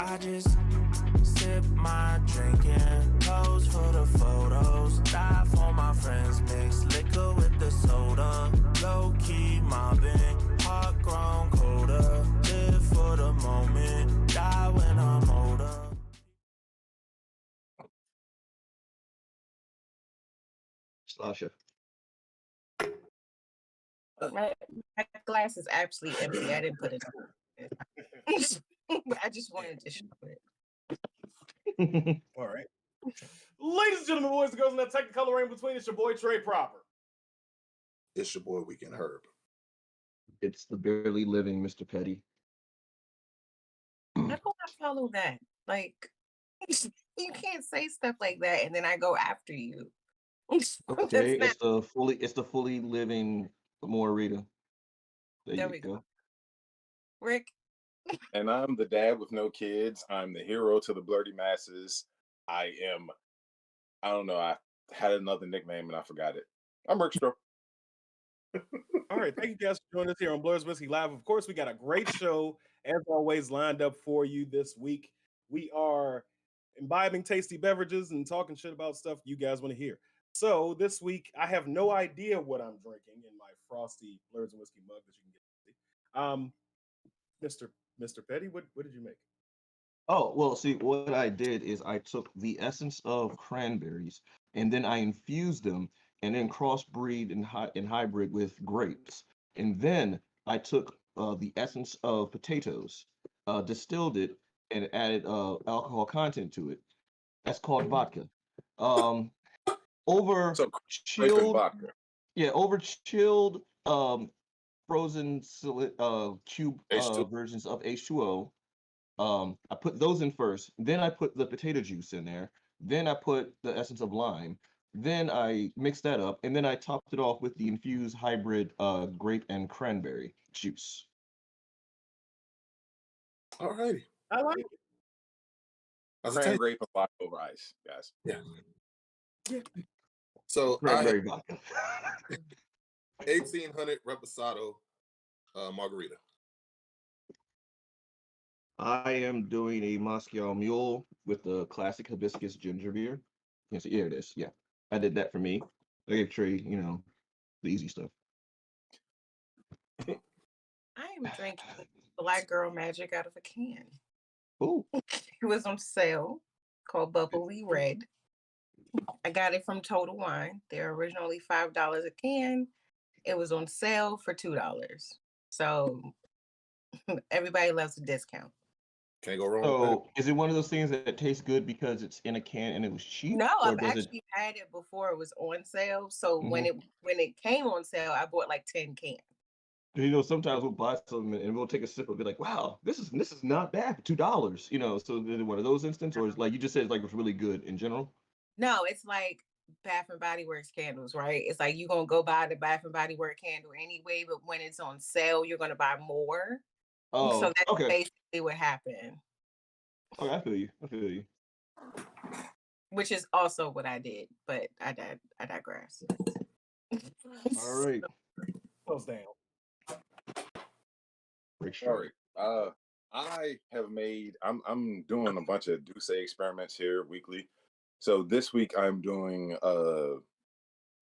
I just sip my drink and pose for the photos. Die for my friends, mix liquor with the soda. Low key mobbing, hot grown colder. Live for the moment, die when I'm older. Slasha. My glass is actually empty. I didn't put it on. I just wanted to show it. All right. Ladies and gentlemen, boys and girls, in that technicolor reign between, it's your boy Trey Proper. It's your boy Weekend Herb. It's the barely living Mr. Petty. How do I follow that? Like, you can't say stuff like that and then I go after you. Okay, it's the fully living Morita. There we go. Rick. And I'm the dad with no kids. I'm the hero to the blurty masses. I don't know. I had another nickname and I forgot it. I'm Rick Stroh. All right. Thank you guys for joining us here on Blerds and Whiskey Live. Of course, we got a great show, as always, lined up for you this week. We are imbibing tasty beverages and talking shit about stuff you guys want to hear. So this week, I have no idea what I'm drinking in my frosty Blerds and Whiskey mug that you can get. Mr. Petty, what did you make? Oh, well, see, what I did is I took the essence of cranberries and then I infused them and then crossbreed and hybrid with grapes. And then I took the essence of potatoes, distilled it, and added alcohol content to it. That's called vodka. Over chilled vodka. Yeah, over chilled frozen cube versions of H2O. I put those in first, then I put the potato juice in there, then I put the essence of lime, then I mixed that up, and then I topped it off with the infused hybrid grape and cranberry juice. All righty. I like it. Cran grape and vodka over ice, guys. Yeah. So cranberry vodka. 1800 Reposado margarita. I am doing a Moscow Mule with the classic hibiscus ginger beer. Yes, here it is. Yeah, I did that for me. I gave Trey, the easy stuff. I am drinking Black Girl Magic out of a can. Oh, it was on sale, called Bubbly Red. I got it from Total Wine. They're originally $5 a can. It was on sale for $2. So everybody loves a discount. Can't go wrong. So is it one of those things that tastes good because it's in a can and it was cheap? No, I've actually had it before it was on sale. So when it came on sale, I bought like 10 cans. Sometimes we'll buy something and we'll take a sip and be like, wow, this is not bad for $2. So is it one of those instances, or is like you just said, it's really good in general? No, it's like Bath and Body Works candles, right? It's like you're gonna go buy the Bath and Body Works candle anyway, but when it's on sale, you're gonna buy more. Oh, so that's basically what happened. Okay, I feel you. Which is also what I did, but I digress. All right. Close down. All right. I have made. I'm doing a bunch of Douce experiments here weekly. So this week I'm doing.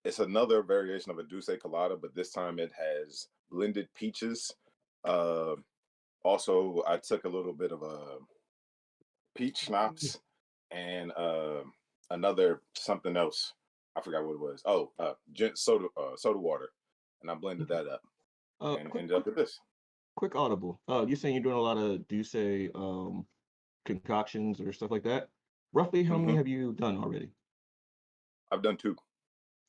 It's another variation of a Douce Colada, but this time it has blended peaches. Also, I took a little bit of a peach schnapps and another something else. I forgot what it was. Oh, soda water, and I blended that up and ended up with this. Quick audible. You're saying you're doing a lot of Douce concoctions or stuff like that. Roughly, how many have you done already? I've done 2.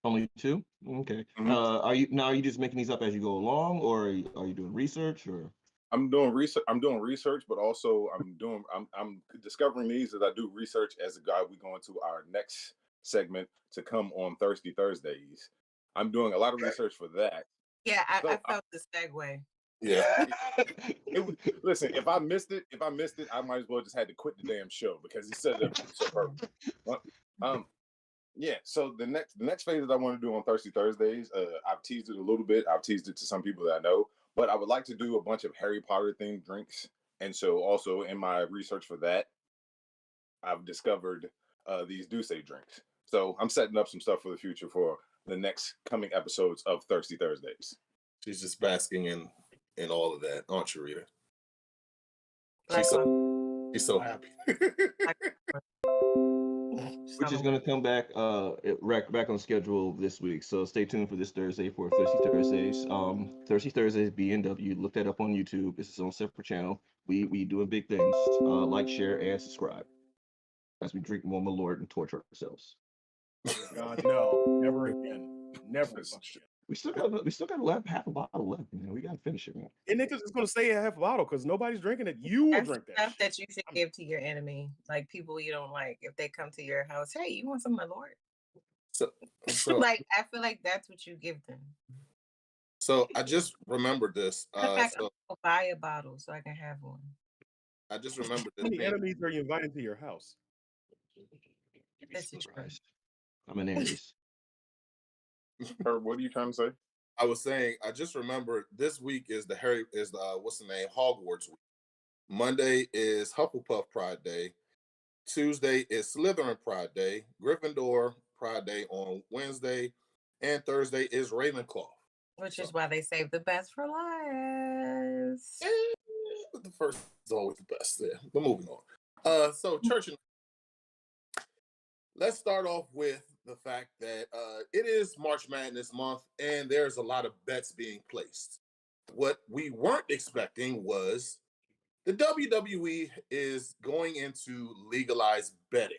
Only 2? Okay. Are you just making these up as you go along, or are you doing research, or? I'm doing research, but also I'm discovering these as I do research as a guy. We go into our next segment to come on Thirsty Thursdays. I'm doing a lot of research for that. Yeah, I felt the segue. Yeah. Listen, if I missed it, I might as well just had to quit the damn show because he said that so perfect. Yeah. So the next phase that I want to do on Thirsty Thursdays, I've teased it a little bit. I've teased it to some people that I know, but I would like to do a bunch of Harry Potter themed drinks And so also in my research for that, I've discovered these Douce drinks. So I'm setting up some stuff for the future for the next coming episodes of Thirsty Thursdays. She's just basking in all of that, aren't you, Rita? She's so happy. Which is going to come back back on schedule this week. So stay tuned for this Thursday for Thirsty Thursdays. Thirsty Thursdays B&W. Look that up on YouTube. It's its own separate channel. We doing big things. Like, share, and subscribe as we drink more Malort and torture ourselves. God, no, never again. Never again. We still got half a bottle left, man. We gotta finish it, man. And niggas is gonna say a half a bottle because nobody's drinking it. You will drink that. Stuff that you should give to your enemy, like people you don't like. If they come to your house, hey, you want some Malort? So like, I feel like that's what you give them. So I just remembered this. I'll buy a bottle so I can have one. I just remembered this. How many enemies are you inviting to your house? This is true. I'm an Aries. Or what are you trying to say? I was saying, I just remembered this week is what's the name? Hogwarts week. Monday is Hufflepuff Pride Day. Tuesday is Slytherin Pride Day. Gryffindor Pride Day on Wednesday. And Thursday is Ravenclaw. Which is why they save the best for last. But the first is always the best. Yeah, but moving on. So church and let's start off with the fact that it is March Madness month and there's a lot of bets being placed. What we weren't expecting was the WWE is going into legalized betting.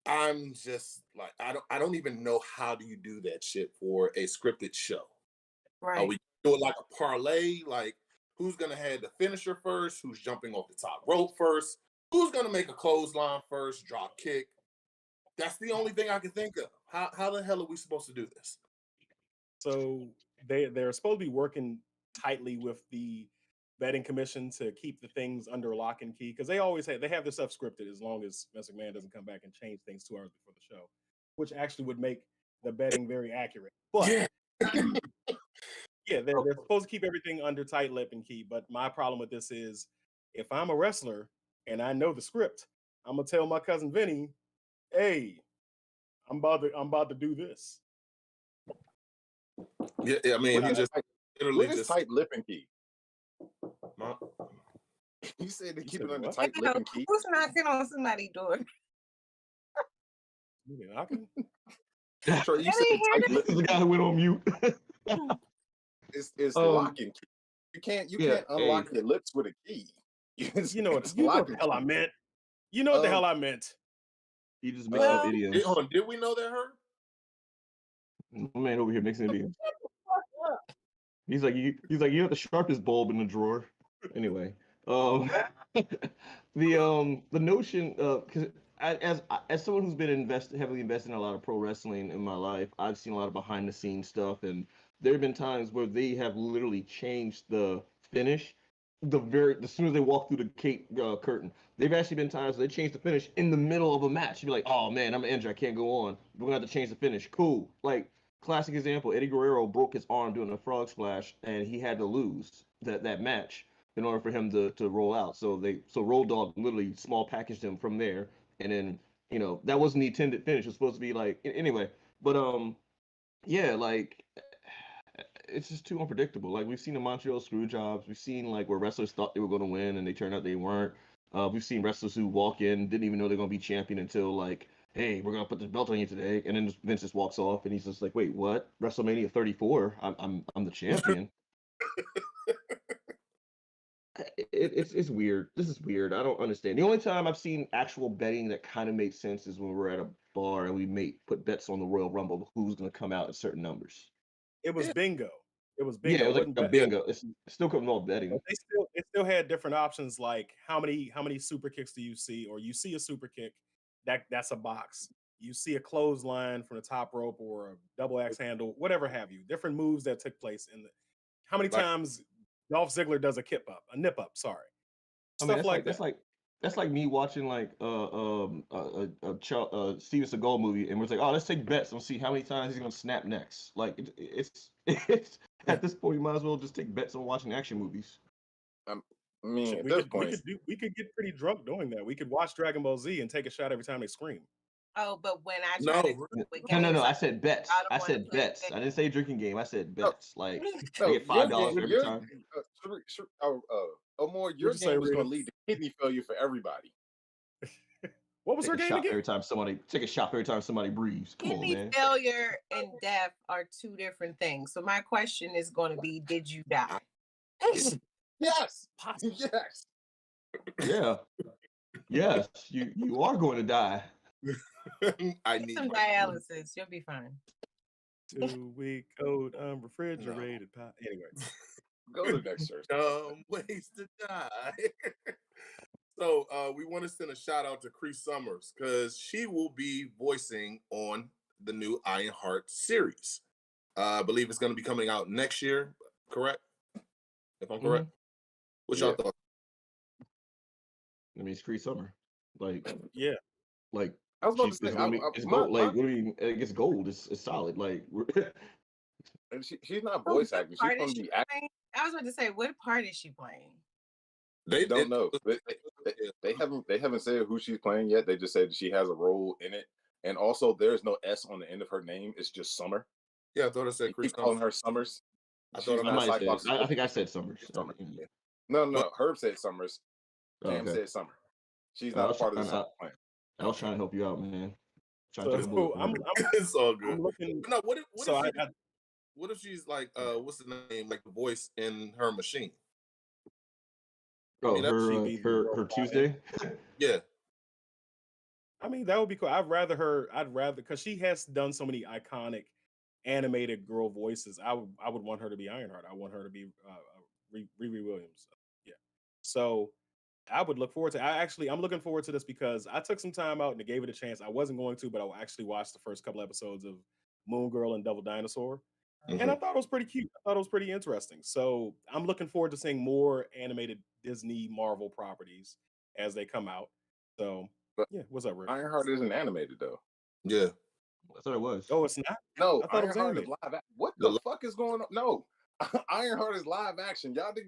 I'm just like, I don't even know how do you do that shit for a scripted show. Right. Are we do it like a parlay? Like who's gonna have the finisher first? Who's jumping off the top rope first? Who's gonna make a clothesline first? Drop kick. That's the only thing I can think of. How the hell are we supposed to do this? So they're supposed to be working tightly with the betting commission to keep the things under lock and key because they have their stuff scripted as long as Vince McMahon doesn't come back and change things 2 hours before the show, which actually would make the betting very accurate. But yeah, they're supposed to keep everything under tight lip and key. But my problem with this is if I'm a wrestler and I know the script, I'm gonna tell my cousin Vinny, hey, I'm about to do this. Yeah, I mean, he just literally just tight lip and key. You said to keep it under tight lip and key. Who's knocking on somebody's door? You knocking? Troy, you said tight lip. This is the guy who went on mute. It's lock and key. You can't unlock your lips with a key. You know what the hell I meant. You know what the hell I meant. He just mixed up idioms. Did we know that hurt? My man over here mixing idioms. He's like you have the sharpest bulb in the drawer. Anyway, the notion because as someone who's been heavily invested in a lot of pro wrestling in my life, I've seen a lot of behind the scenes stuff, and there have been times where they have literally changed the finish as soon as they walk through the curtain. They've actually been times where they changed the finish in the middle of a match. You'd be like, oh man, I'm injured, I can't go on. We're gonna have to change the finish. Cool. Like classic example, Eddie Guerrero broke his arm doing a frog splash, and he had to lose that match in order for him to roll out. So Road Dogg literally small packaged him from there, and then that wasn't the intended finish. It was supposed to be like anyway. But yeah, like it's just too unpredictable. Like we've seen the Montreal screw jobs. We've seen like where wrestlers thought they were going to win and they turned out they weren't. We've seen wrestlers who walk in, didn't even know they're going to be champion until like, hey, we're going to put this belt on you today, and then Vince just walks off and he's just like, wait, what? WrestleMania 34? I'm the champion. It's weird. This is weird. I don't understand. The only time I've seen actual betting that kind of made sense is when we're at a bar and we put bets on the Royal Rumble, who's going to come out at certain numbers. It was bingo. It was bingo. Yeah, it was like a bingo. It still couldn't involve betting. But they still had different options like how many super kicks do you see, or you see a super kick, that's a box. You see a clothesline from the top rope or a double axe handle, whatever have you. Different moves that took place in the. How many times Dolph Ziggler does a nip up? Sorry, stuff like that. That's like me watching like a Steven Seagal movie, and we're like, oh, let's take bets and see how many times he's gonna snap next. Like it's at this point, you might as well just take bets on watching action movies. I mean, Shit, at this point, we could get pretty drunk doing that. We could watch Dragon Ball Z and take a shot every time they scream. Oh, but when I No, try to really? with No. games, I said bets. I don't I wanna said play bets. I didn't say drinking game. I said no, bets. Like I no, get your $5 game, every time. Omar, your What'd you say, game is going Rita? to lead to kidney failure for everybody. What was Take her a game shot again? every time somebody breathes. Come on, kidney man. failure and death are two different things. So my question is going to be, did you die? Yes, Possible. yes. Yeah. Yes, you are going to die. I Get need some my dialysis. You'll be fine. 2-week old unrefrigerated pie. Anyway, Go to the next church. ways to die. So we want to send a shout out to Cree Summers because she will be voicing on the new Ironheart series. I believe it's going to be coming out next year, correct? If I'm correct. What's y'all thoughts? I mean, it's Cree Summer. Like, yeah. like I was about to she's say, it's gonna be it's gold. my, Like, what do you mean? It's gold. It's solid. Like, she's not Oh, voice what acting. She's part going is to she be acting. playing? I was about to say, what part is she playing? They don't know. They haven't said who she's playing yet. They just said she has a role in it, and also there's no S on the end of her name. It's just Summer. Yeah, I thought I said They Cree keep calling her Summers. I She's thought I not might say Cyclops. I think I said Summers. Summer. No. Herb said Summers. Jam Okay. said Summer. She's I not a was part of the trying Summer out. plan. I was trying to help you out, man. Trying to take a So bullet. I'm It's all good. I'm looking. No, what So if she's like what's the name, like the voice in her machine? Oh, mean, that she be the girl her flying. Tuesday. Yeah. I mean, that would be cool. I'd rather because she has done so many iconic animated girl voices. I would want her to be Ironheart. I want her to be Riri Williams. Yeah. So I would look forward to. I'm looking forward to this because I took some time out and gave it a chance. I wasn't going to, but I actually watched the first couple episodes of Moon Girl and Devil Dinosaur, and I thought it was pretty cute. I thought it was pretty interesting. So I'm looking forward to seeing more animated Disney Marvel properties as they come out. So But yeah, what's up, Rick? Ironheart isn't animated though. Yeah. I thought it was. Oh, it's not. No, I thought it was Ironheart is animated. live. What the fuck is going on? No, Ironheart is live action. Y'all did.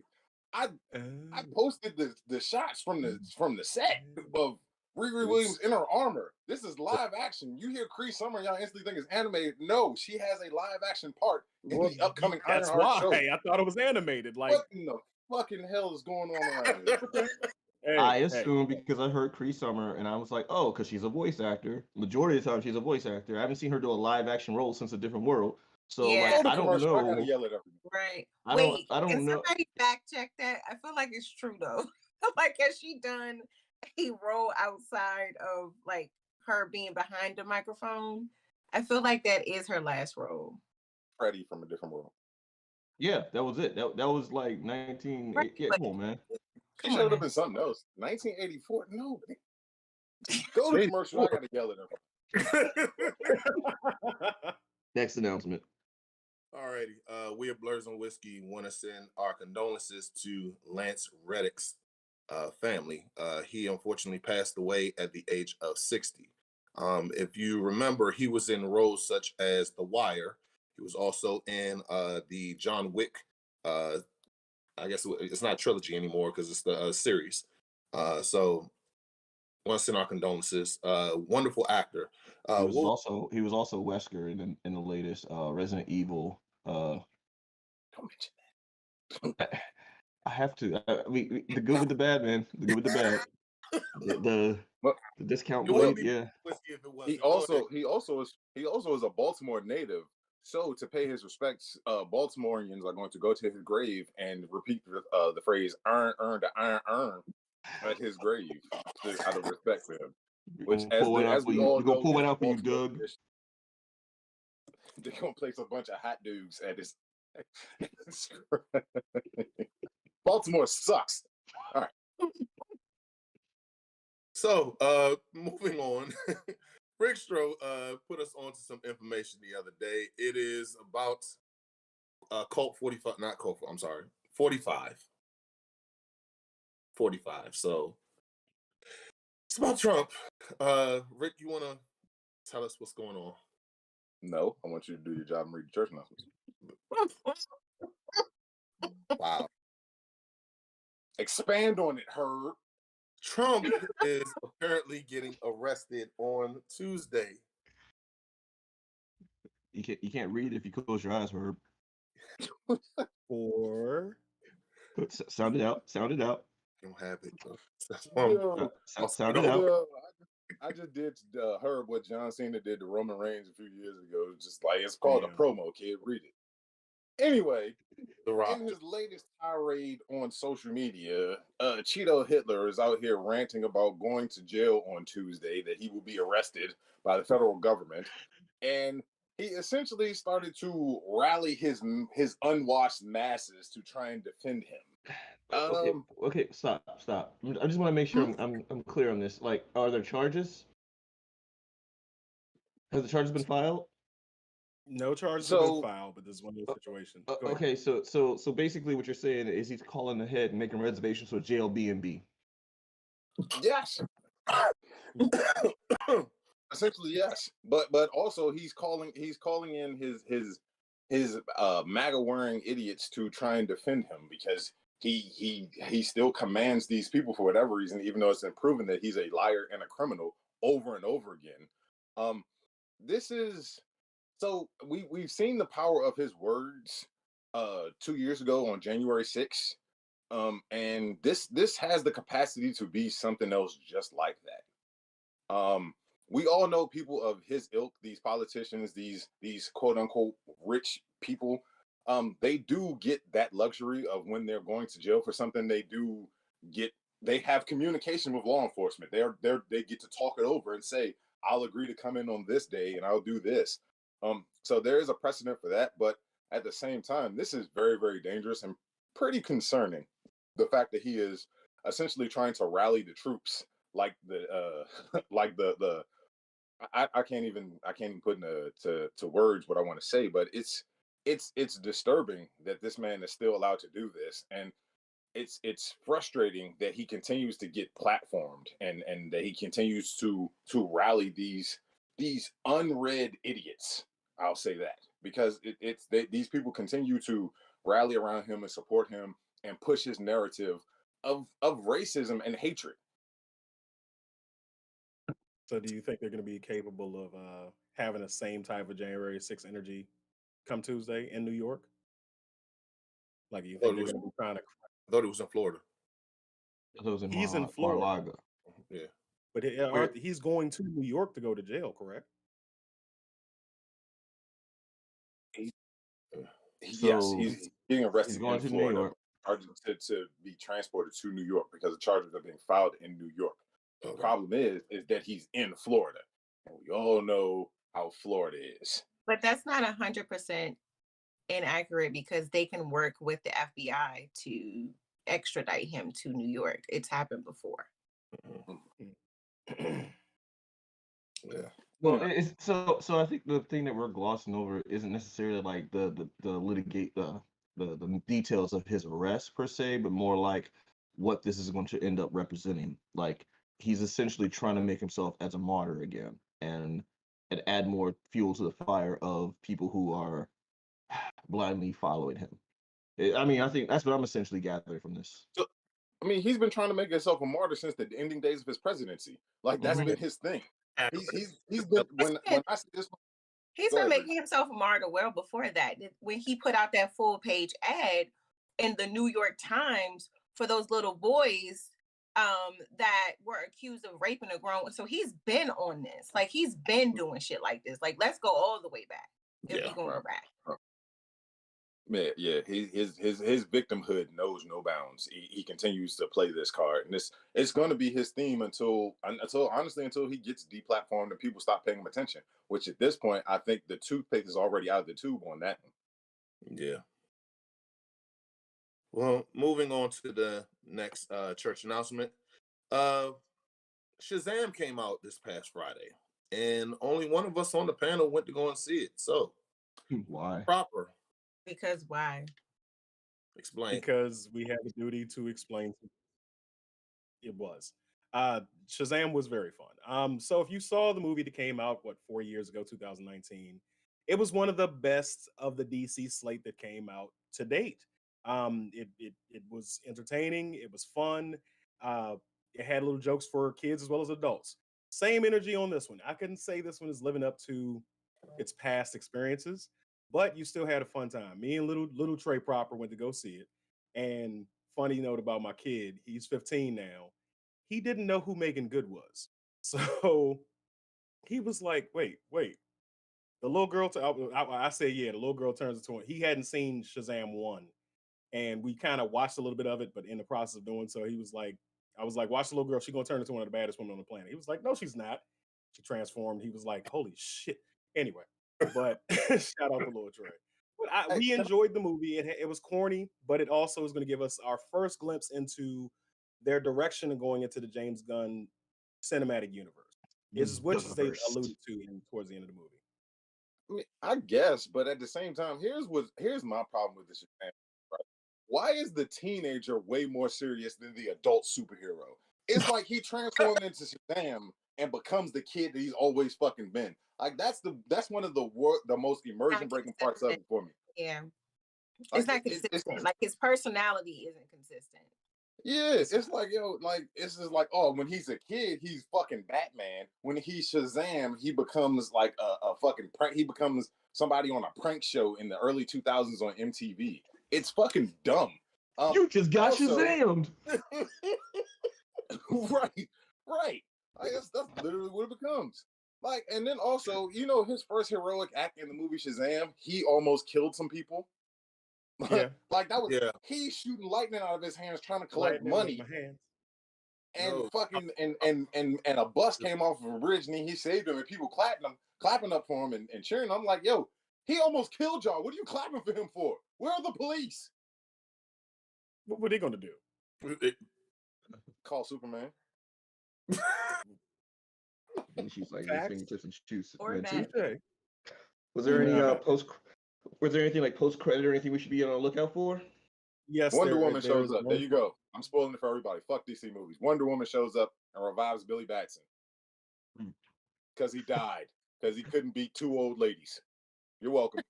I posted the shots from the set of Riri Williams in her armor. This is live action. You hear Cree Summer, y'all instantly think it's animated. No, she has a live action part in the upcoming That's Ironheart why show. I thought it was animated. Like, What in the fucking hell is going on around here? I assumed because I heard Cree Summer and I was like, oh, because she's a voice actor. Majority of the time, she's a voice actor. I haven't seen her do a live action role since A Different World. So Yeah. like, Go to I don't commercial. I know. gotta yell at everybody. Right. I Wait, don't can know. somebody fact check that? I feel like it's true though. Like, has she done a role outside of like her being behind the microphone? I feel like that is her last role. Freddie from A Different World. Yeah, that was it. That was like 19. Right, Yeah, but- come on, man. She Come on showed up now. in something else. 1984. No. Go to commercial. I gotta yell at everybody. Next announcement. Alrighty. We at Blerds and Whiskey want to send our condolences to Lance Reddick's family. He unfortunately passed away at the age of 60. If you remember, he was in roles such as The Wire. He was also in the John Wick. I guess it's not a trilogy anymore because it's the series. So want to send our condolences. Wonderful actor. He was also Wesker in the latest Resident Evil. Don't mention that. I have to. I mean, the good with the bad, man. The good with the bad. The discount blade, yeah. He also is a Baltimore native. So to pay his respects, Baltimoreans are going to go to his grave and repeat the phrase "earn, earn, to earn" at his grave out of respect for him. Which, as we all know, pull one out for you, Doug. They're gonna place a bunch of hot dogs at his. Baltimore sucks. All right. So, moving on. Rickstro put us onto some information the other day. It is about Cult 45, not Cult, I'm sorry, 45. 45. So, it's about Trump. Rick, you want to tell us what's going on? No, I want you to do your job and read the church announcements. Wow. Expand on it, Herb. Trump is apparently getting arrested on Tuesday. You can't read if you close your eyes, Herb. Or Sound it out. Sound it out. I don't have it. Sound it out. I just did Herb what John Cena did to Roman Reigns a few years ago. Just like it's called a promo, kid. Read it. Anyway, in his latest tirade on social media, Cheeto Hitler is out here ranting about going to jail on Tuesday, that he will be arrested by the federal government. And he essentially started to rally his unwashed masses to try and defend him. Okay, stop. I just want to make sure I'm clear on this. Like, are there charges? Has the charges been filed? No charges have been filed, but this is one of those situations. Okay, so basically what you're saying is he's calling ahead and making reservations for jail B&B. Yes. Essentially, yes. But also he's calling in his MAGA wearing idiots to try and defend him, because he still commands these people for whatever reason, even though it's been proven that he's a liar and a criminal over and over again. This is so we've seen the power of his words 2 years ago on January 6th. And this has the capacity to be something else just like that. We all know people of his ilk, these politicians, these quote unquote rich people. They do get that luxury of, when they're going to jail for something, they have communication with law enforcement. They get to talk it over and say, I'll agree to come in on this day and I'll do this. So there is a precedent for that, but at the same time, this is very, very dangerous and pretty concerning. The fact that he is essentially trying to rally the troops, like I can't even put into words what I want to say, but it's disturbing that this man is still allowed to do this, and it's frustrating that he continues to get platformed and that he continues to rally these unread idiots. I'll say that, because these people continue to rally around him and support him and push his narrative of racism and hatred. So do you think they're going to be capable of having the same type of January 6th energy come Tuesday in New York? Like, you think they're going to be trying to... I thought it was in Florida. He's in Florida. Mar-a-Lago. Yeah. But he's going to New York to go to jail, correct? Yes, he's being arrested He's going in to Florida, New York. charged to be transported to New York because the charges are being filed in New York. The problem is that he's in Florida, and we all know how Florida is. But that's not 100% inaccurate, because they can work with the FBI to extradite him to New York. It's happened before. Yeah. Well, so I think the thing that we're glossing over isn't necessarily like the details of his arrest per se, but more like what this is going to end up representing. Like, he's essentially trying to make himself as a martyr again, and add more fuel to the fire of people who are blindly following him. I mean, I think that's what I'm essentially gathering from this. So, I mean, he's been trying to make himself a martyr since the ending days of his presidency. Like, that's been his thing. He's been when I see this. He's been making himself a martyr well before that. When he put out that full page ad in the New York Times for those little boys that were accused of raping a grown. So he's been on this. Like, he's been doing shit like this. Like, let's go all the way back. If we're going back. Man, yeah, his victimhood knows no bounds. He continues to play this card, and it's going to be his theme until he gets deplatformed and people stop paying him attention. Which at this point, I think the toothpaste is already out of the tube on that one. Yeah. Well, moving on to the next church announcement. Shazam came out this past Friday, and only one of us on the panel went to go and see it. So why? Proper. Because why? Explain. Because we had the duty to explain. It was. Shazam was very fun. So if you saw the movie that came out, 4 years ago, 2019, it was one of the best of the DC slate that came out to date. It was entertaining. It was fun. It had little jokes for kids as well as adults. Same energy on this one. I couldn't say this one is living up to its past experiences, but you still had a fun time. Me and little Trey Proper went to go see it. And funny note about my kid, he's 15 now. He didn't know who Megan Good was. So he was like, wait. The little girl, I say, yeah, the little girl turns into one. He hadn't seen Shazam 1. And we kind of watched a little bit of it, but in the process of doing so, he was like, I was like, watch the little girl. She's going to turn into one of the baddest women on the planet. He was like, no, she's not. She transformed. He was like, holy shit. Anyway, but shout out to Lil Trey. But we enjoyed the movie. It was corny, but it also is going to give us our first glimpse into their direction and going into the James Gunn cinematic universe, which they alluded to towards the end of the movie. I mean, I guess, but at the same time, here's my problem with this. Right? Why is the teenager way more serious than the adult superhero? It's like he transformed into Shazam and becomes the kid that he's always fucking been. Like that's one of the most immersion breaking parts of it for me. Yeah, like, it's not consistent. Like his personality isn't consistent. Yeah, it's like, yo, like it's just like, oh, when he's a kid, he's fucking Batman. When he's Shazam, he becomes like a fucking prank. He becomes somebody on a prank show in the early 2000s on MTV. It's fucking dumb. You just got Shazammed. right. Like, that's literally what it becomes. Like, and then also, you know, his first heroic act in the movie Shazam, he almost killed some people. Yeah. Like that was he's shooting lightning out of his hands trying to collect money. And fucking and a bus came off of a bridge and he saved him and people clapping up for him and cheering. I'm like, yo, he almost killed y'all. What are you clapping for him for? Where are the police? What are they gonna do? Call Superman. And she's like, his fingertips and shoes. Was there any was there anything like post credit or anything we should be on the lookout for? Yes, Wonder Woman shows up. There you go. I'm spoiling it for everybody. Fuck DC movies. Wonder Woman shows up and revives Billy Batson because he died because he couldn't beat two old ladies. You're welcome.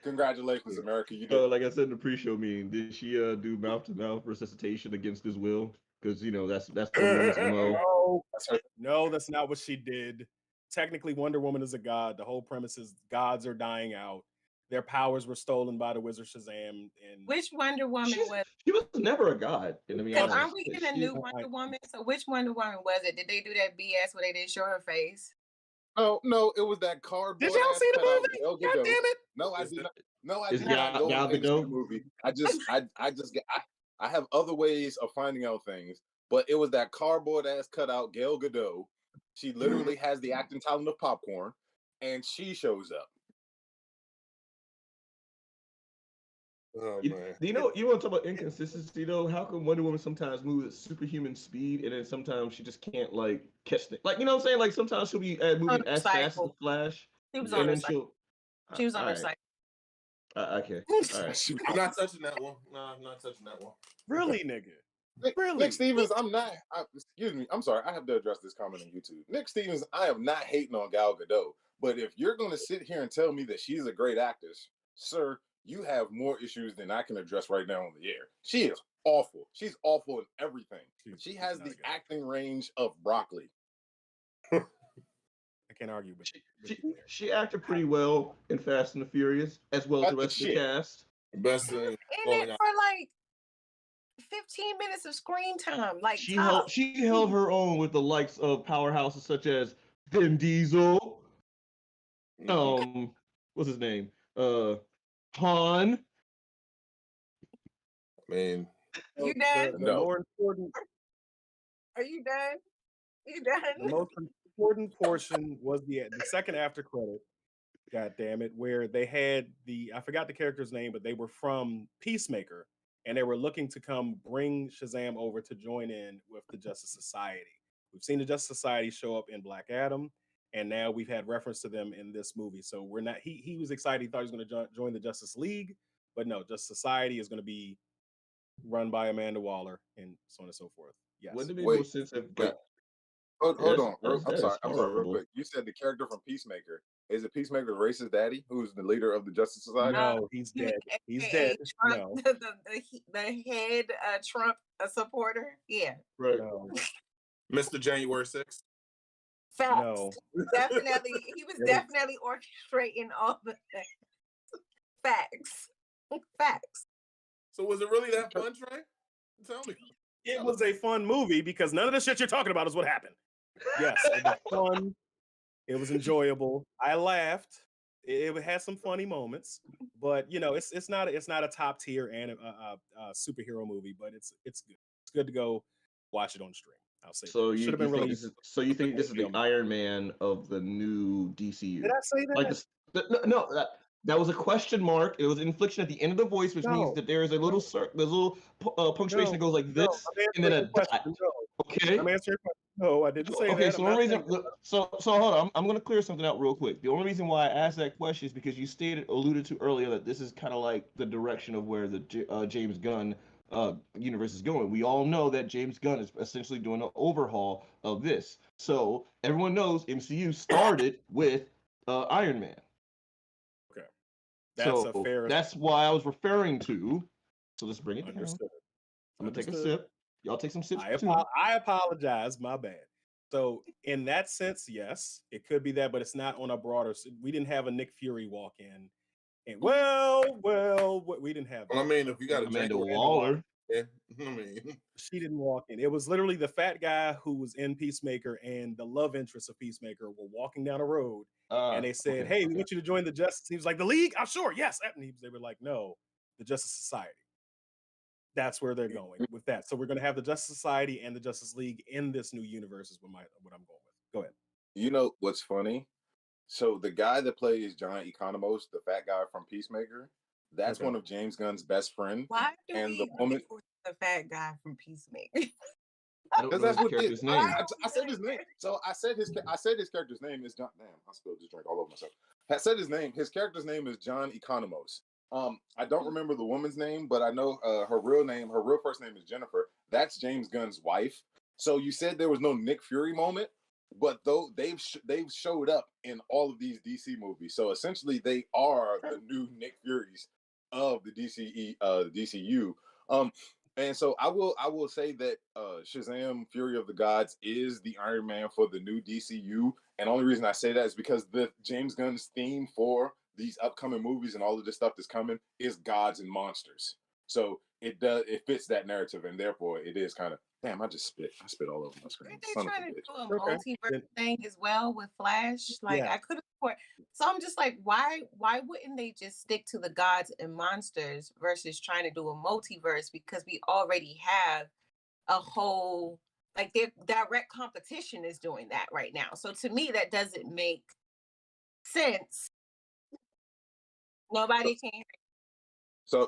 Congratulations, America. You did. Like I said in the pre-show meeting, did she do mouth-to-mouth resuscitation against his will? Because you know that's Wonder Woman's MO. No, that's not what she did. Technically, Wonder Woman is a god. The whole premise is gods are dying out. Their powers were stolen by the Wizard Shazam. And which Wonder Woman was? She was never a god. Because aren't we getting a new Wonder Woman? So which Wonder Woman was it? Did they do that BS where they didn't show her face? Oh no, it was that cardboard. Did y'all see the movie? God damn it! No, I did not. No, I did not go into the movie. I have other ways of finding out things, but it was that cardboard ass cutout Gal Gadot. She literally has the acting talent of popcorn, and she shows up. Oh man! You want to talk about inconsistency though? How come Wonder Woman sometimes moves at superhuman speed, and then sometimes she just can't like catch things? Like, you know what I'm saying? Like sometimes she'll be moving as fast as the Flash. She was on her cycle. She was on her cycle. Okay. All right. I'm not touching that one. No, I'm not touching that one. Really, nigga? Really? Nick Stevens, excuse me. I'm sorry. I have to address this comment on YouTube. Nick Stevens, I am not hating on Gal Gadot, but if you're going to sit here and tell me that she's a great actress, sir, you have more issues than I can address right now on the air. She is awful. She's awful in everything. She has the acting range of broccoli. I can't argue with she acted pretty well in Fast and the Furious, as well as the rest of the cast. Best thing. In it for like 15 minutes of screen time. Like she held her own with the likes of powerhouses such as Vin Diesel. What's his name? Han. I mean, you done? The more important. Are you done? You done? The most important portion was the second after credit. God damn it! Where they had I forgot the character's name, but they were from Peacemaker, and they were looking to come bring Shazam over to join in with the Justice Society. We've seen the Justice Society show up in Black Adam, and now we've had reference to them in this movie. So we're not. He was excited. He thought he was going to join the Justice League, but no, Justice Society is going to be run by Amanda Waller and so on and so forth. Yes. Wouldn't it make more sense if Hold on. I'm That is sorry. Real horrible. quick. You said the character from Peacemaker. Is it Peacemaker's racist daddy, who's the leader of the Justice Society? No, he's dead. He's dead. Trump, No. the head Trump supporter. Yeah. Right. No. Mr. January 6th. Facts. No. Definitely. He was definitely orchestrating all the things. Facts. Facts. So was it really that fun, Trey? Tell me. It was a fun movie because none of the shit you're talking about is what happened. Yes, it was fun. It was enjoyable. I laughed. It had some funny moments, but you know, it's not a top tier and superhero movie, but it's good. It's good to go watch it on stream. I'll say. So should you have been think released. you think this is the Iron Man of the new DCU? Did I say that? Like this, no, that was a question mark. It was an inflection at the end of the voice, which means that there is a little punctuation that goes like this, and then a dot. Okay. I'm answering your question. No, I didn't say Okay, that. so one reason, so hold on, I'm going to clear something out real quick. The only reason why I asked that question is because you alluded to earlier that this is kind of like the direction of where the James Gunn universe is going. We all know that James Gunn is essentially doing an overhaul of this. So everyone knows MCU started with Iron Man. Okay, that's so a fair. That's why I was referring to. So let's bring it Understood. down. I'm gonna take a sip. Y'all take some sips too. I apologize. My bad. So in that sense, yes, it could be that, but it's not on a broader. We didn't have a Nick Fury walk in, and we didn't have. Well, I mean, if you got Amanda Waller, yeah, I mean, she didn't walk in. It was literally the fat guy who was in Peacemaker and the love interest of Peacemaker were walking down a road, and they said, "Hey, we want you to join the Justice." He was like, "The League? Oh, sure, yes." And they were like, "No, the Justice Society." That's where they're going with that. So we're going to have the Justice Society and the Justice League in this new universe is what I'm going with. Go ahead. You know what's funny? So the guy that plays John Economos, the fat guy from Peacemaker, that's one of James Gunn's best friends. Why do the fat guy from Peacemaker? Because that's what his name. I said his name. So I said his character's name is John. Damn, I spilled this drink all over myself. I said his name. His character's name is John Economos. I don't remember the woman's name, but I know her real first name is Jennifer. That's James Gunn's wife. So you said there was no Nick Fury moment, but though they've showed up in all of these DC movies. So essentially, they are the new Nick Furies of the DCU. And so I will say that Shazam! Fury of the Gods is the Iron Man for the new DCU. And the only reason I say that is because the James Gunn's theme for these upcoming movies and all of this stuff that's coming is gods and monsters. So it fits that narrative, and therefore it is kind of damn. I spit all over my screen. Aren't they trying to do a multiverse thing as well with Flash? Like I could have. So I'm just like, why wouldn't they just stick to the gods and monsters versus trying to do a multiverse? Because we already have a whole their direct competition is doing that right now. So to me, that doesn't make sense. Nobody can hear. So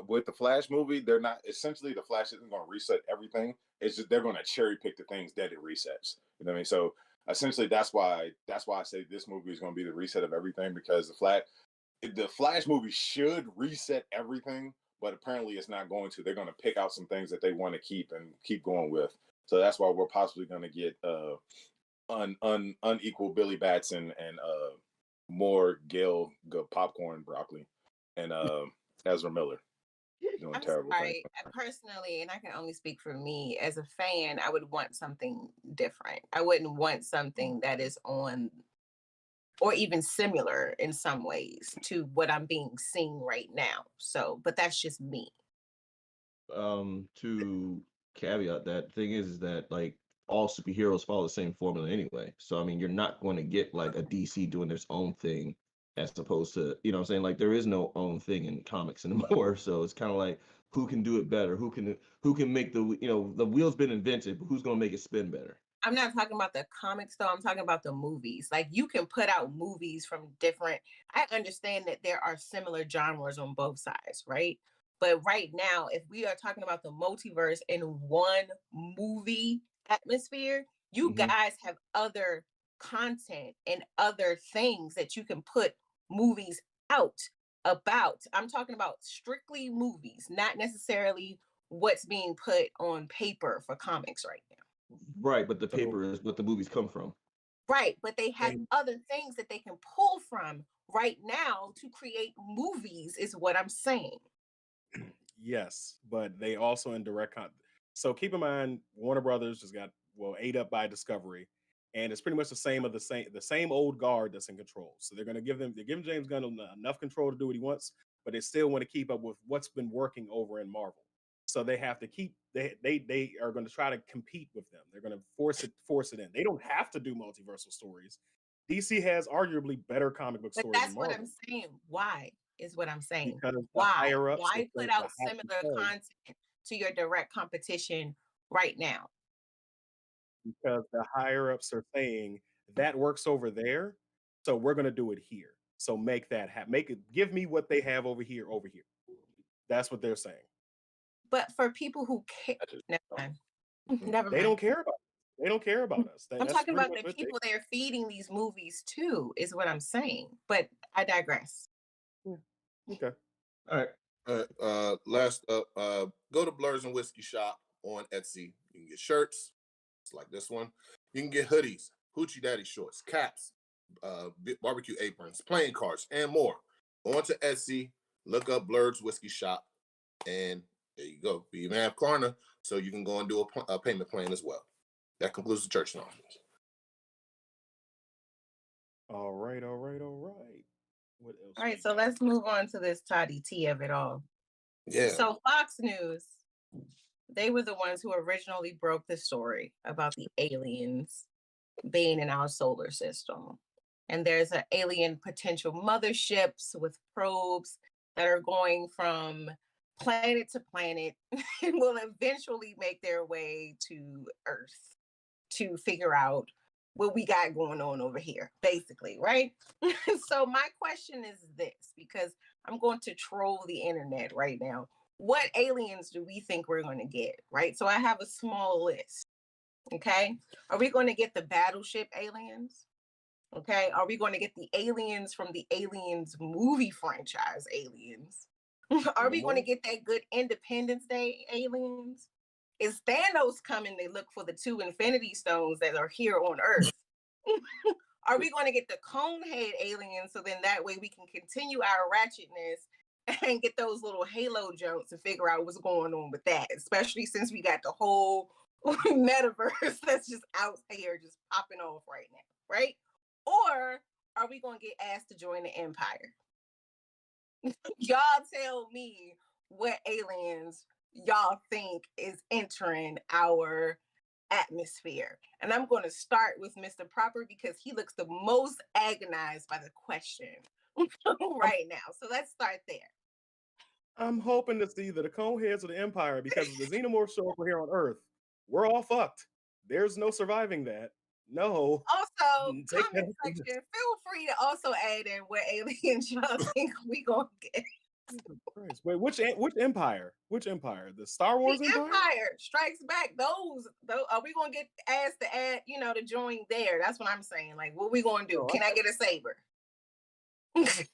with the Flash movie, they're not essentially the Flash isn't going to reset everything. It's just they're going to cherry pick the things that it resets. You know what I mean? So essentially, that's why I say this movie is going to be the reset of everything, because the Flash movie should reset everything, but apparently it's not going to. They're going to pick out some things that they want to keep and keep going with. So that's why we're possibly going to get unequal Billy Batson and more Gail Popcorn Broccoli and Ezra Miller doing terrible things. Personally, and I can only speak for me as a fan, I would want something different. I wouldn't want something that is on or even similar in some ways to what I'm being seen right now. So, but that's just me. To caveat that, thing is that like all superheroes follow the same formula anyway. So I mean, you're not going to get like a DC doing their own thing as opposed to, you know what I'm saying? Like there is no own thing in comics anymore. So it's kind of like who can do it better? Who can make the wheel's been invented, but who's going to make it spin better? I'm not talking about the comics though. I'm talking about the movies. Like you can put out movies from different. I understand that there are similar genres on both sides, right? But right now, if we are talking about the multiverse in one movie atmosphere, you guys have other content and other things that you can put movies out about. I'm talking about strictly movies, not necessarily what's being put on paper for comics right now. Right, but the paper is what the movies come from. Right, but they have other things that they can pull from right now to create movies, is what I'm saying. Yes, but they also in direct so keep in mind, Warner Brothers just got ate up by Discovery, and it's pretty much the same old guard that's in control. So they're giving James Gunn enough control to do what he wants, but they still want to keep up with what's been working over in Marvel. So they have to keep they are going to try to compete with them. They're going to force it in. They don't have to do multiversal stories. DC has arguably better comic book stories than Marvel. That's what I'm saying. Why is what I'm saying. Because why put out similar content to your direct competition right now? Because the higher ups are saying that works over there, so we're going to do it here. So make that happen. Give me what they have over here. That's what they're saying. But for people who care, never mind. They don't care about us. They don't care about us. I'm talking about the people they're feeding these movies to, is what I'm saying. But I digress. Okay. All right. Last up, go to Blerds and Whiskey shop on Etsy. You can get shirts. It's like this one. You can get hoodies, hoochie daddy shorts, caps, barbecue aprons, playing cards, and more. On to Etsy, look up Blerds Whiskey Shop, and there you go. We even have Klarna, so you can go and do a payment plan as well. That concludes the church announcements. All right. What else? All right, so let's move on to this toddy tea of it all. Yeah. So Fox News, they were the ones who originally broke the story about the aliens being in our solar system. And there's an alien potential motherships with probes that are going from planet to planet and will eventually make their way to Earth to figure out what we got going on over here, basically, right? So my question is this, because I'm going to troll the internet right now. What aliens do we think we're going to get, right? So I have a small list, okay? Are we going to get the battleship aliens? Okay, are we going to get the aliens from the Aliens movie franchise aliens? Are we going to get that good Independence Day aliens? Is Thanos coming to look for the 2 Infinity Stones that are here on Earth? Are we going to get the Conehead aliens so then that way we can continue our ratchetness and get those little Halo jumps and figure out what's going on with that, especially since we got the whole metaverse that's just out here just popping off right now, right? Or are we going to get asked to join the Empire? Y'all tell me what aliens y'all think is entering our atmosphere. And I'm going to start with Mr. Proper because he looks the most agonized by the question right now. So let's start there. I'm hoping to see the Coneheads of the Empire, because if the Xenomorphs show up here on Earth, we're all fucked. There's no surviving that. No. Also, comment section, feel free to also add in what aliens y'all think we gonna get. Wait, which empire? Which empire? The Star Wars Empire Strikes Back. Those are we gonna get asked to add, to join there? That's what I'm saying. Like, what we gonna do? Can I get a saber? I'm just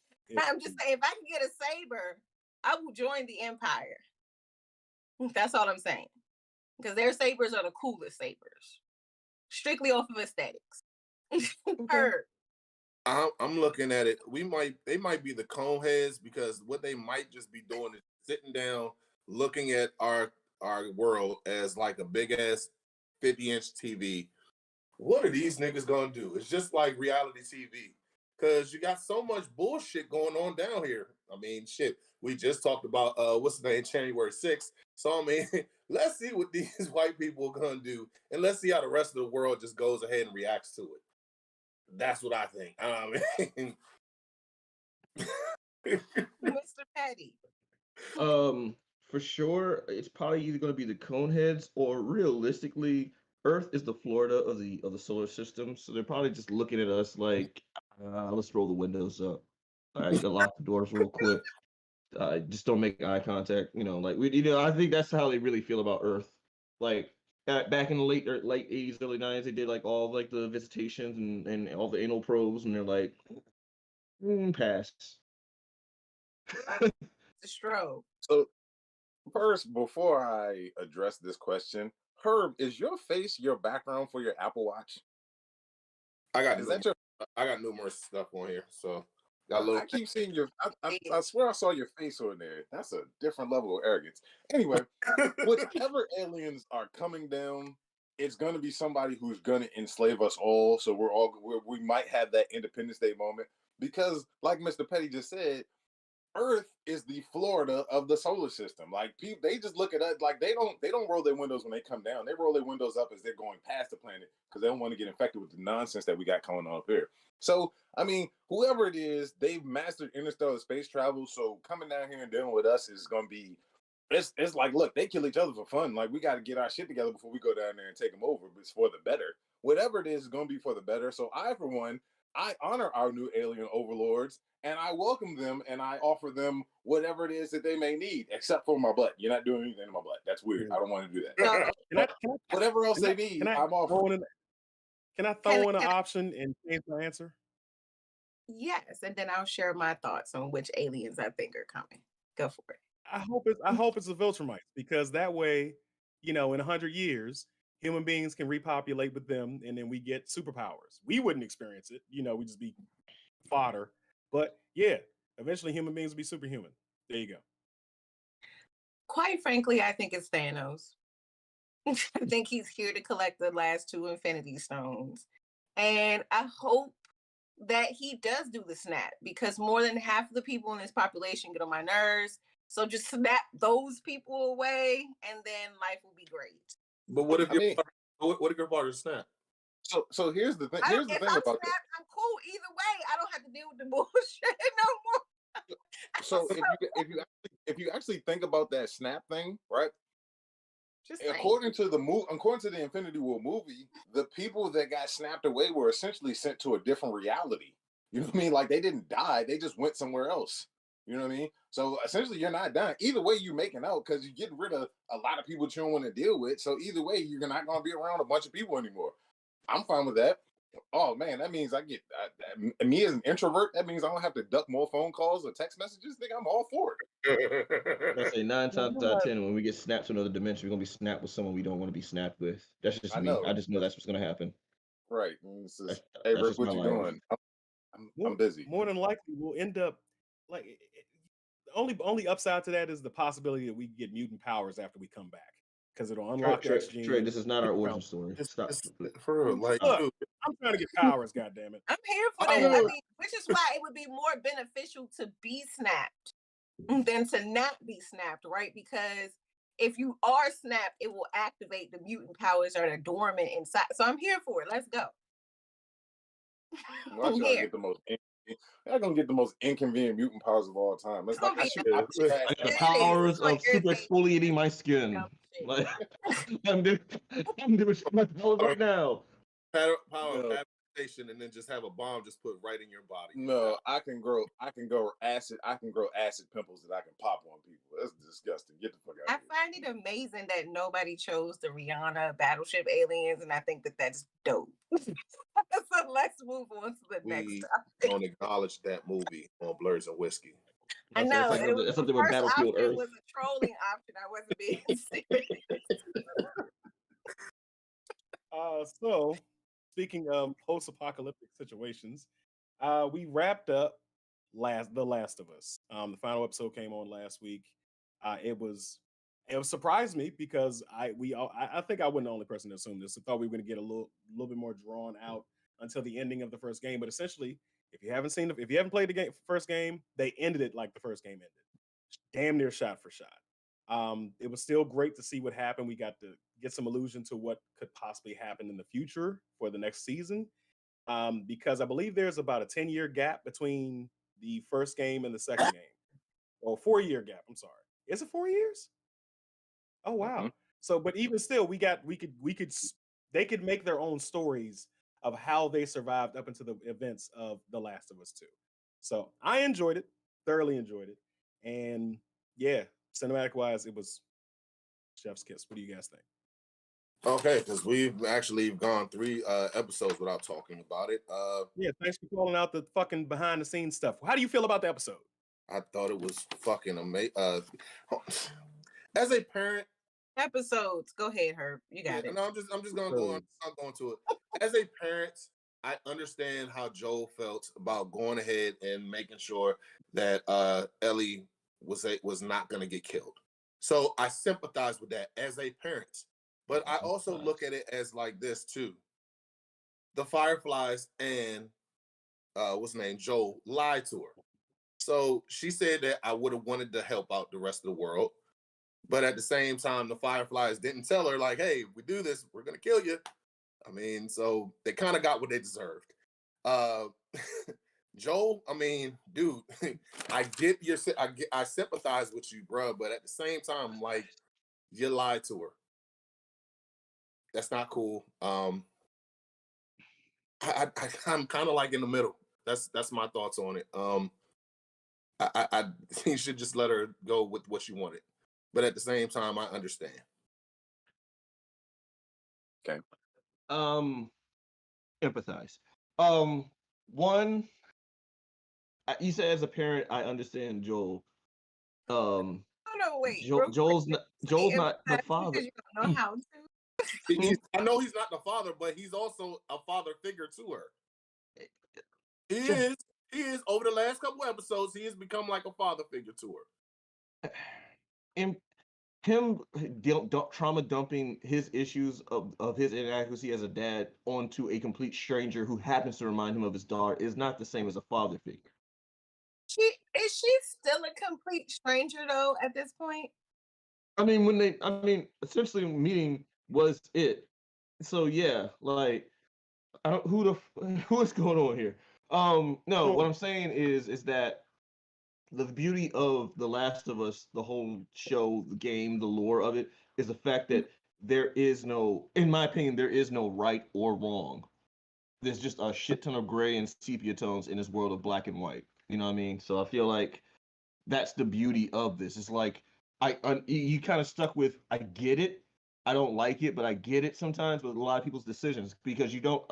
saying, if I can get a saber, I will join the Empire. That's all I'm saying. Because their sabers are the coolest sabers. Strictly off of aesthetics. Heard. I'm looking at it. They might be the Coneheads, because what they might just be doing is sitting down, looking at our world as like a big ass 50-inch TV. What are these niggas gonna do? It's just like reality TV, because you got so much bullshit going on down here. I mean, shit. We just talked about what's the name, January 6th. So I mean, let's see what these white people are gonna do, and let's see how the rest of the world just goes ahead and reacts to it. That's what I think. Mr. Petty. For sure, it's probably either going to be the Coneheads, or realistically, Earth is the Florida of the solar system, so they're probably just looking at us like, let's roll the windows up. All right, lock the doors real quick. Just don't make eye contact. I think that's how they really feel about Earth. Like back in the late 80s, early 90s, they did like all like the visitations and all the anal probes, and they're like, pass. The strobe. So First, before I address this question, Herb, is your face your background for your Apple Watch? I got numerous stuff on here, so I keep seeing your. I swear I saw your face on there. That's a different level of arrogance. Anyway, whatever aliens are coming down, it's going to be somebody who's going to enslave us all. So we might have that Independence Day moment because, like Mr. Petty just said, Earth is the Florida of the solar system. Like people, they just look at us like they don't roll their windows when they come down. They roll their windows up as they're going past the planet because they don't want to get infected with the nonsense that we got going on up here. So I mean, whoever it is, they've mastered interstellar space travel. So coming down here and dealing with us is going to be. It's like, look, they kill each other for fun. Like we got to get our shit together before we go down there and take them over. But it's for the better. Whatever it is going to be for the better. So I, for one, I honor our new alien overlords. And I welcome them and I offer them whatever it is that they may need, except for my butt. You're not doing anything to my butt. That's weird. I don't want to do that. Whatever else they need, I'm offering. Can I throw in an option and change my answer? Yes, and then I'll share my thoughts on which aliens I think are coming. Go for it. I hope it's the Viltrumites, because that way, in 100 years, human beings can repopulate with them, and then we get superpowers. We wouldn't experience it, we just be fodder. But yeah, eventually human beings will be superhuman. There you go. Quite frankly, I think it's Thanos. I think he's here to collect the last 2 Infinity Stones. And I hope that he does do the snap, because more than half of the people in this population get on my nerves. So just snap those people away, and then life will be great. But what if your partner snap? So here's the thing. Here's the thing about that. I'm cool either way. I don't have to deal with the bullshit no more. So if you actually think about that snap thing, right? According to the Infinity War movie, the people that got snapped away were essentially sent to a different reality. You know what I mean? Like they didn't die; they just went somewhere else. You know what I mean? So essentially, you're not dying. Either way, you're making out because you're getting rid of a lot of people that you don't want to deal with. So either way, you're not going to be around a bunch of people anymore. I'm fine with that. Oh man, that means I get me as an introvert. That means I don't have to duck more phone calls or text messages. Think I'm all for it. I say 9 times out of 10, when we get snapped to another dimension, we're gonna be snapped with someone we don't want to be snapped with. That's just me. I just know that's what's gonna happen. Right. Hey, Rick, what you doing? I'm busy. More than likely, we'll end up like only upside to that is the possibility that we get mutant powers after we come back. Because it'll unlock X genes. Trey, this is not our origin story. Stop. For real, look, I'm trying to get powers, goddammit. I'm here for that. I mean, which is why it would be more beneficial to be snapped than to not be snapped, right? Because if you are snapped, it will activate the mutant powers that are dormant inside. So I'm here for it. Let's go. I'm here. They're gonna get the most inconvenient mutant powers of all time. It's like the powers of super exfoliating my skin. Like I'm doing my powers right now. Power adaptation, and then just have a bomb just put right in your body. No, I can grow acid pimples that I can pop on people. That's disgusting. Get the fuck out. I find it amazing that nobody chose the Rihanna battleship aliens, and I think that that's dope. So let's move on to the next topic. We don't acknowledge that movie on Blerds and Whiskey. I know. It's something with Battlefield Earth. It was a trolling option. I wasn't being serious. So, speaking of post-apocalyptic situations, we wrapped up The Last of Us. The final episode came on last week. It surprised me because I think I wasn't the only person to assume this. I thought we were going to get a little bit more drawn out until the ending of the first game. But essentially, if you haven't played the first game, they ended it like the first game ended, damn near shot for shot. It was still great to see what happened. We got to get some allusion to what could possibly happen in the future for the next season, because I believe there's about a 10-year gap between the first game and the second game, or 4-year gap. I'm sorry, is it 4 years? Oh wow! Mm-hmm. So, but even still, they could make their own stories of how they survived up into the events of The Last of Us 2. So I enjoyed it, thoroughly enjoyed it, and yeah, cinematic wise, it was chef's kiss. What do you guys think? Okay, because we've actually gone 3 episodes without talking about it. Yeah, thanks for calling out the fucking behind the scenes stuff. How do you feel about the episode? I thought it was fucking amazing. As a parent, episodes. Go ahead, Herb. You got it. No, I'm just gonna go on. I'm going to it. As a parent, I understand how Joel felt about going ahead and making sure that Ellie was not going to get killed. So I sympathize with that as a parent. But I also look at it as like this too. The Fireflies and what's the name? Joel lied to her. So she said that I would have wanted to help out the rest of the world. But at the same time, the Fireflies didn't tell her, like, hey, if we do this, we're going to kill you. I mean, so they kind of got what they deserved. Joel, I mean, dude, I sympathize with you, bro. But at the same time, like, you lied to her. That's not cool. I'm kind of like in the middle. That's my thoughts on it. I you should just let her go with what she wanted. But at the same time, I understand. Okay. Empathize. One, you said as a parent, I understand Joel. Oh no, wait. Joel's not the father. Because you don't know how to. I know he's not the father, but he's also a father figure to her. He is. Over the last couple episodes, he has become like a father figure to her. And him trauma dumping his issues of his inadequacy as a dad onto a complete stranger who happens to remind him of his daughter is not the same as a father figure. Is she still a complete stranger though at this point? I mean, essentially meeting was it. So yeah, like, who is going on here? No, what I'm saying is that the beauty of The Last of Us, the whole show, the game, the lore of it, is the fact that there is no, in my opinion, there is no right or wrong. There's just a shit ton of gray and sepia tones in this world of black and white. You know what I mean? So I feel like that's the beauty of this. It's like you kind of stuck with, I get it, I don't like it, but I get it sometimes with a lot of people's decisions because you don't.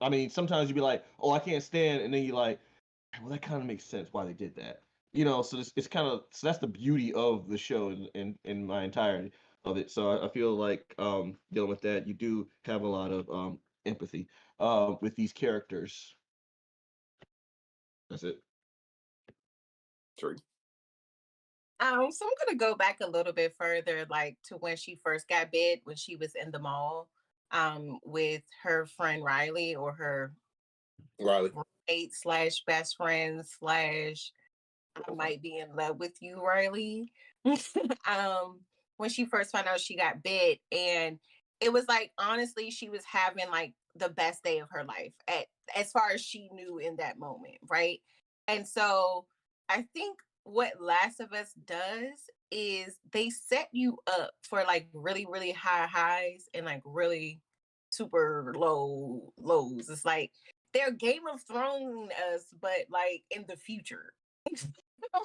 I mean, sometimes you be like, oh, I can't stand, and then you like, well, that kind of makes sense why they did that. You know, so it's kind of, so that's the beauty of the show in my entirety of it. So I feel like dealing with that, you do have a lot of empathy with these characters. That's it. True. So I'm gonna go back a little bit further, like to when she first got bit, when she was in the mall, with her friend Riley, or her roommate slash best friend slash I might be in love with you, Riley. When she first found out she got bit, and it was like, honestly, she was having like the best day of her life as far as she knew in that moment, right? And so I think what Last of Us does is they set you up for like really, really high highs and like really super low lows. It's like they're Game of Thrones us, but like in the future.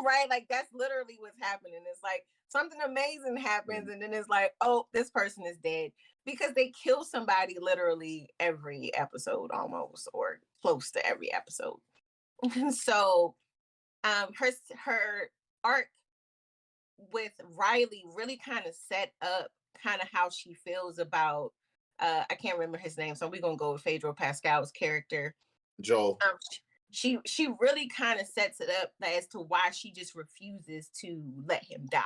Right? Like that's literally what's happening. It's like something amazing happens, and then it's like, oh, this person is dead because they kill somebody literally every episode almost, or close to every episode. So her arc with Riley really kind of set up kind of how she feels about I can't remember his name, so we're gonna go with Pedro Pascal's character. Joel. She really kind of sets it up as to why she just refuses to let him die,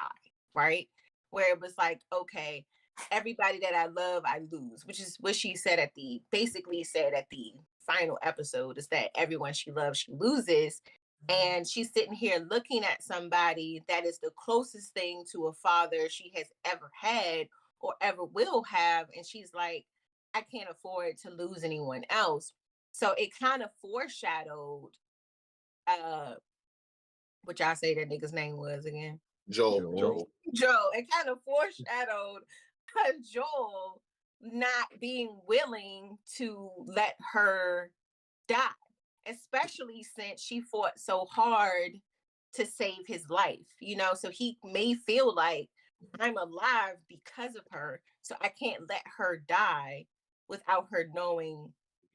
right? Where it was like, okay, everybody that I love, I lose, which is what she said basically said at the final episode, is that everyone she loves, she loses. And she's sitting here looking at somebody that is the closest thing to a father she has ever had or ever will have. And she's like, I can't afford to lose anyone else. So it kind of foreshadowed which I say that nigga's name was again. Joel. It kind of foreshadowed Joel not being willing to let her die, especially since she fought so hard to save his life, you know, so he may feel like, I'm alive because of her, so I can't let her die without her knowing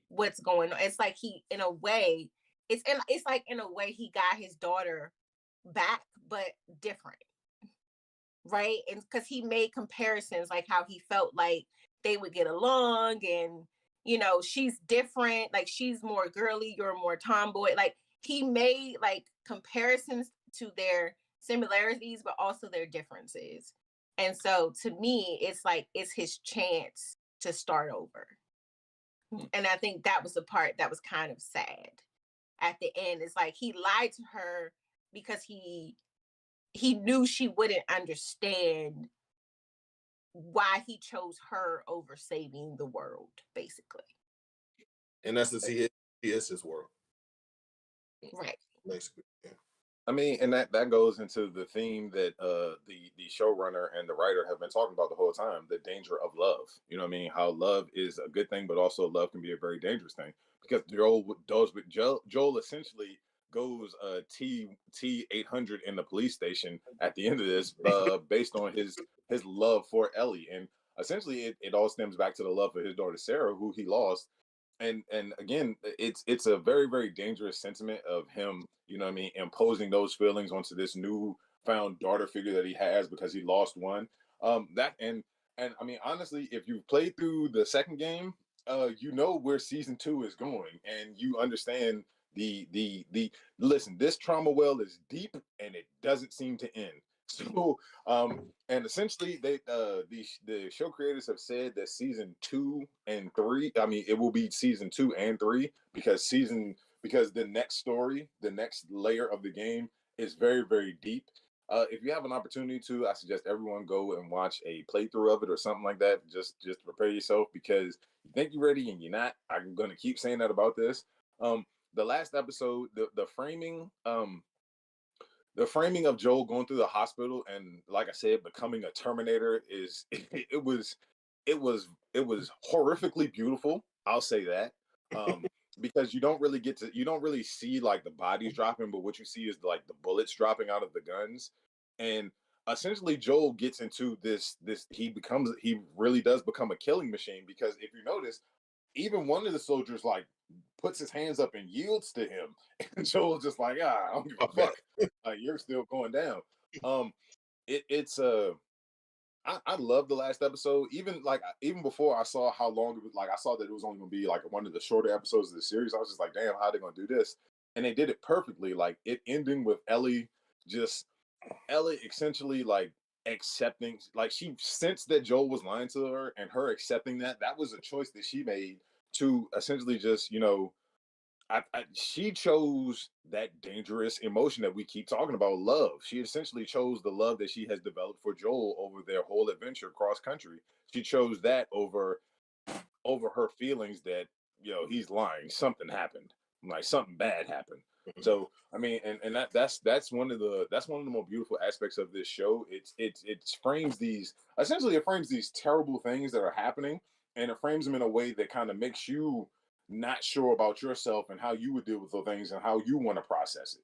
what's going on. It's like he, in a way, it's like in a way he got his daughter back, but different. right? And because he made comparisons, like how he felt like they would get along, and she's different, like she's more girly, you're more tomboy. Like he made like comparisons to their similarities, but also their differences. And so to me, it's like it's his chance to start over. And I think that was the part that was kind of sad at the end. It's like he lied to her because he knew she wouldn't understand why he chose her over saving the world, basically. In essence, he is his world. Right. Basically, yeah. I mean, and that goes into the theme that the showrunner and the writer have been talking about the whole time: the danger of love. You know what I mean? How love is a good thing, but also love can be a very dangerous thing. Because Joel essentially goes T 800 in the police station at the end of this, based on his love for Ellie, and essentially it all stems back to the love for his daughter Sarah, who he lost. And again, it's a very, very dangerous sentiment of him, you know what I mean, imposing those feelings onto this new found daughter figure that he has because he lost one. That and I mean, honestly, if you've played through the second game, you know where season 2 is going, and you understand the listen, this trauma well is deep and it doesn't seem to end. So and essentially they the show creators have said that season 2 and 3, I mean it will be season 2 and 3, because the next story, the next layer of the game is very, very deep. If you have an opportunity to, I suggest everyone go and watch a playthrough of it or something like that. Just prepare yourself, because you think you're ready and you're not. I'm gonna keep saying that about this. The last episode, the framing of Joel going through the hospital and, like I said, becoming a Terminator is it was horrifically beautiful. I'll say that. Because you don't really see like the bodies dropping, but what you see is like the bullets dropping out of the guns. And essentially Joel gets into this he really does become a killing machine, because if you notice, even one of the soldiers like puts his hands up and yields to him, and Joel's just like, I don't give a fuck. You're still going down. It's I love the last episode. Even before I saw how long it was, like I saw that it was only gonna be like one of the shorter episodes of the series. I was just like, damn, how are they gonna do this? And they did it perfectly. Like it ending with Ellie essentially like accepting, like she sensed that Joel was lying to her, and her accepting that was a choice that she made to essentially just, she chose that dangerous emotion that we keep talking about, love. She essentially chose the love that she has developed for Joel over their whole adventure cross country. She chose that over her feelings that, he's lying, something happened, like something bad happened. So I mean, and that's one of the more beautiful aspects of this show. It frames these terrible things that are happening, and it frames them in a way that kind of makes you not sure about yourself and how you would deal with those things and how you want to process it.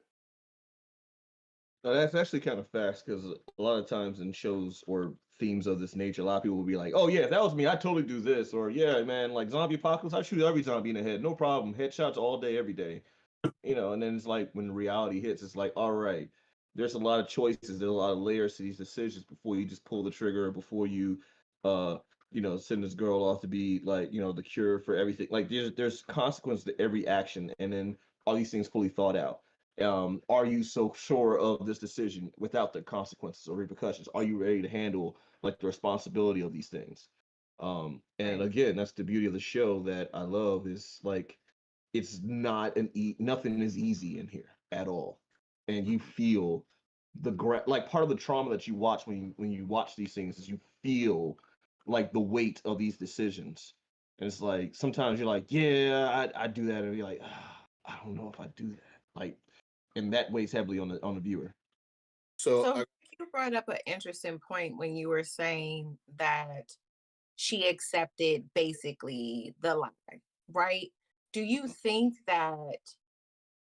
Now, that's actually kind of fast, because a lot of times in shows or themes of this nature, a lot of people will be like, "Oh yeah, if that was me, I totally do this," or "Yeah, man, like zombie apocalypse, I shoot every zombie in the head, no problem, headshots all day, every day." And then it's like when reality hits, it's like, all right, there's a lot of choices, there's a lot of layers to these decisions before you just pull the trigger, before you, uh, send this girl off to be like, the cure for everything. Like there's consequence to every action, and then all these things fully thought out. Are you so sure of this decision without the consequences or repercussions? Are you ready to handle like the responsibility of these things? And again, that's the beauty of the show that I love, is like it's not nothing is easy in here at all, and you feel like part of the trauma that you watch when you watch these things is you feel like the weight of these decisions. And it's like sometimes you're like, yeah, I do that, and you're like, I don't know if I do that, like, and that weighs heavily on the viewer. So you brought up an interesting point when you were saying that she accepted basically the lie, right? Do you think that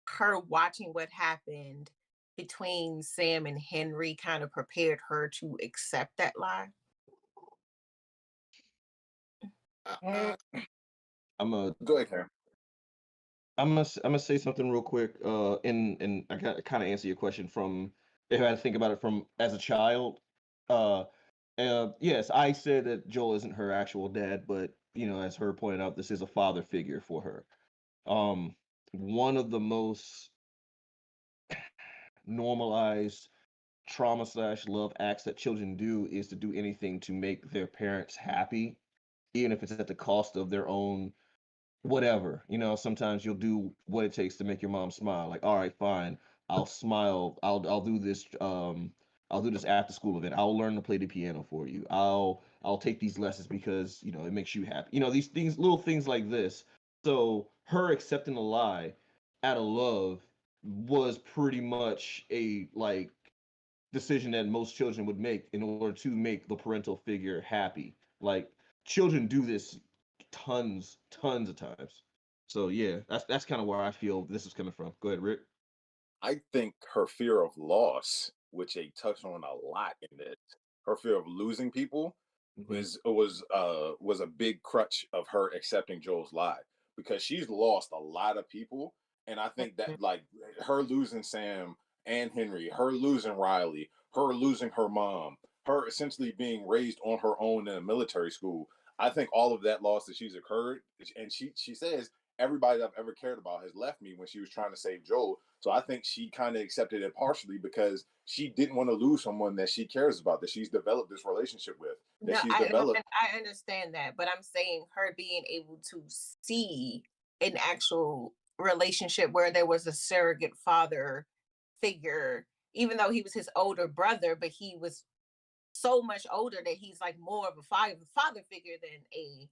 her watching what happened between Sam and Henry kind of prepared her to accept that lie? I'm a Go ahead, Karen. I'm gonna say something real quick. And I got to kind of answer your question from, if I had to think about it from as a child. Yes, I said that Joel isn't her actual dad, but as her pointed out, this is a father figure for her. One of the most normalized trauma/love acts that children do is to do anything to make their parents happy, even if it's at the cost of their own whatever. Sometimes you'll do what it takes to make your mom smile. Like, all right, fine, I'll smile. I'll do this. I'll do this after school event. I'll learn to play the piano for you. I'll take these lessons because it makes you happy. These things, little things like this. So her accepting a lie out of love was pretty much a decision that most children would make in order to make the parental figure happy. Like, children do this tons of times. So yeah, that's kind of where I feel this is coming from. Go ahead, Rick. I think her fear of loss, which they touch on a lot in this, her fear of losing people was a big crutch of her accepting Joel's lie, because she's lost a lot of people. And I think that, like, her losing Sam and Henry, her losing Riley, her losing her mom, her essentially being raised on her own in a military school, I think all of that loss that she's occurred, and she says everybody that I've ever cared about has left me when she was trying to save Joel. So I think she kind of accepted it partially because she didn't want to lose someone that she cares about, that she's developed this relationship with, that No, she's developed. I understand that, but I'm saying her being able to see an actual relationship where there was a surrogate father figure, even though he was his older brother, but he was so much older that he's like more of a father figure than a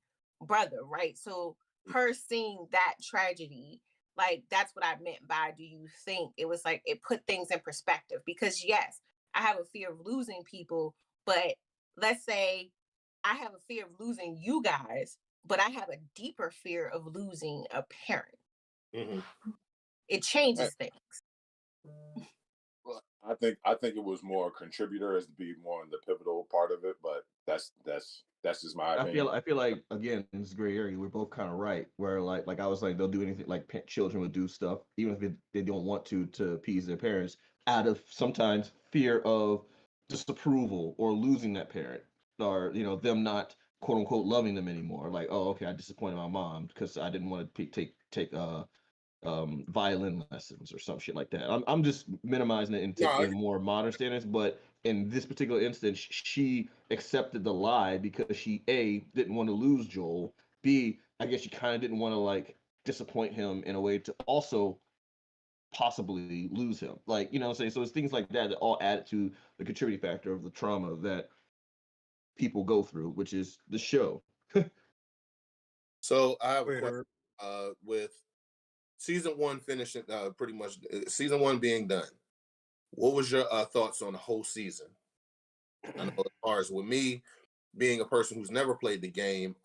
brother, right? So her seeing that tragedy, like, that's what I meant by, do you think it was like it put things in perspective? Because yes, I have a fear of losing people, but let's say I have a fear of losing you guys, but I have a deeper fear of losing a parent. Mm-hmm. It changes things. Well, I think it was more a contributor as to be more in the pivotal part of it, but that's just my opinion. I feel like, again, in this gray area, we're both kind of right. Where I was like, they'll do anything. Like, children would do stuff even if they don't want to appease their parents, out of sometimes fear of disapproval or losing that parent, or them not quote unquote loving them anymore. Like, oh, okay, I disappointed my mom because I didn't want to take violin lessons or some shit like that. I'm just minimizing it in more modern standards, but in this particular instance, she accepted the lie because she didn't want to lose Joel. B, I guess she kind of didn't want to disappoint him in a way to also possibly lose him. Like, what I'm saying? So it's things like that that all add to the contributing factor of the trauma that people go through, which is the show. So I have a question. With season 1 finishing, pretty much season 1 being done, what was your thoughts on the whole season? I know, as far as with me being a person who's never played the game,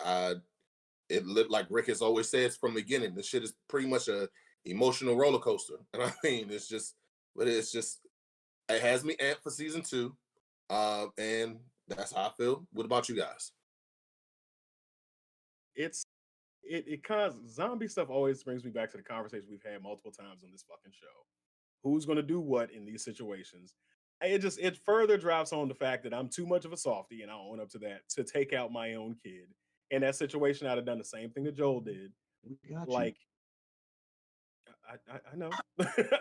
it looked like Rick has always said from the beginning, this shit is pretty much a emotional roller coaster. And I mean, it has me amped for season 2. And that's how I feel. What about you guys? It cause zombie stuff always brings me back to the conversation we've had multiple times on this fucking show. Who's gonna do what in these situations? It further drives home the fact that I'm too much of a softie, and I own up to that, to take out my own kid. In that situation, I'd have done the same thing that Joel did. Like, I know.